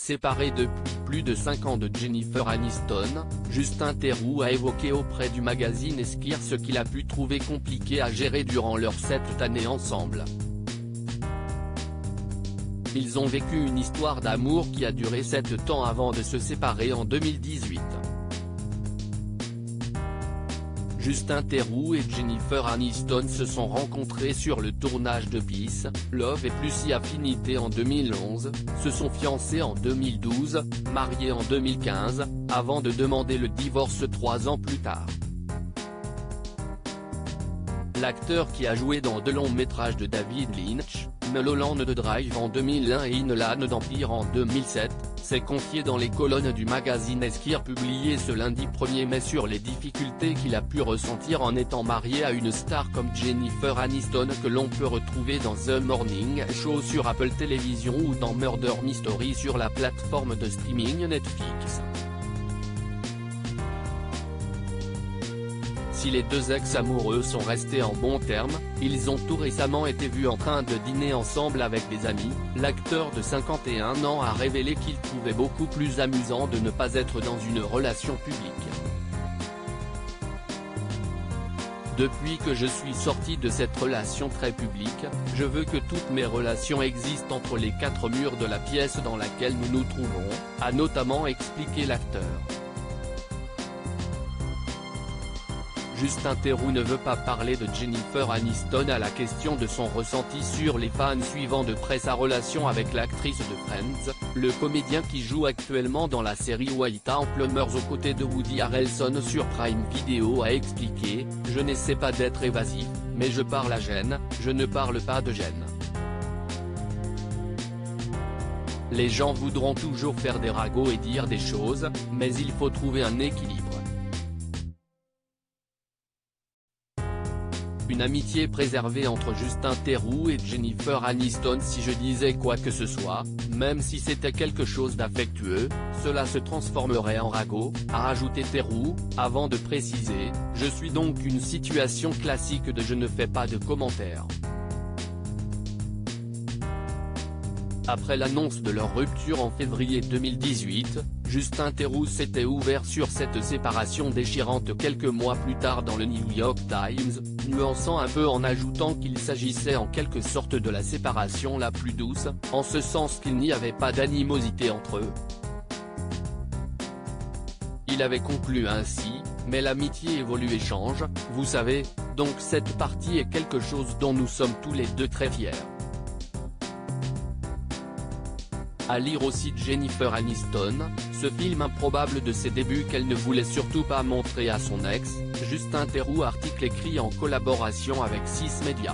Séparé depuis plus de 5 ans de Jennifer Aniston, Justin Theroux a évoqué auprès du magazine Esquire ce qu'il a pu trouver compliqué à gérer durant leurs 7 années ensemble. Ils ont vécu une histoire d'amour qui a duré 7 ans avant de se séparer en 2018. Justin Theroux et Jennifer Aniston se sont rencontrés sur le tournage de Peace, Love et Plus si Affinité en 2011, se sont fiancés en 2012, mariés en 2015, avant de demander le divorce 3 ans plus tard. L'acteur qui a joué dans 2 longs métrages de David Lynch, Mulholland Drive en 2001 et Inland Empire en 2007, s'est confié dans les colonnes du magazine Esquire publié ce lundi 1er mai sur les difficultés qu'il a pu ressentir en étant marié à une star comme Jennifer Aniston que l'on peut retrouver dans The Morning Show sur Apple Television ou dans Murder Mystery sur la plateforme de streaming Netflix. Si les 2 ex-amoureux sont restés en bons termes, ils ont tout récemment été vus en train de dîner ensemble avec des amis. L'acteur de 51 ans a révélé qu'il trouvait beaucoup plus amusant de ne pas être dans une relation publique. Depuis que je suis sorti de cette relation très publique, je veux que toutes mes relations existent entre les 4 murs de la pièce dans laquelle nous nous trouvons, a notamment expliqué l'acteur. Justin Theroux ne veut pas parler de Jennifer Aniston à la question de son ressenti sur les fans suivant de près sa relation avec l'actrice de Friends. Le comédien qui joue actuellement dans la série White Town Plumbers aux côtés de Woody Harrelson sur Prime Video a expliqué « Je n'essaie pas d'être évasif, mais je parle à Jen, je ne parle pas de Jen. Les gens voudront toujours faire des ragots et dire des choses, mais il faut trouver un équilibre. Une amitié préservée entre Justin Theroux et Jennifer Aniston. Si je disais quoi que ce soit, même si c'était quelque chose d'affectueux, cela se transformerait en ragot, a rajouté Theroux, avant de préciser « Je suis donc une situation classique de je ne fais pas de commentaires ». Après l'annonce de leur rupture en février 2018, Justin Theroux s'était ouvert sur cette séparation déchirante quelques mois plus tard dans le New York Times, nuançant un peu en ajoutant qu'il s'agissait en quelque sorte de la séparation la plus douce, en ce sens qu'il n'y avait pas d'animosité entre eux. Il avait conclu ainsi, mais l'amitié évolue et change, vous savez, donc cette partie est quelque chose dont nous sommes tous les 2 très fiers. À lire aussi Jennifer Aniston, ce film improbable de ses débuts qu'elle ne voulait surtout pas montrer à son ex, Justin Theroux article écrit en collaboration avec 6 médias.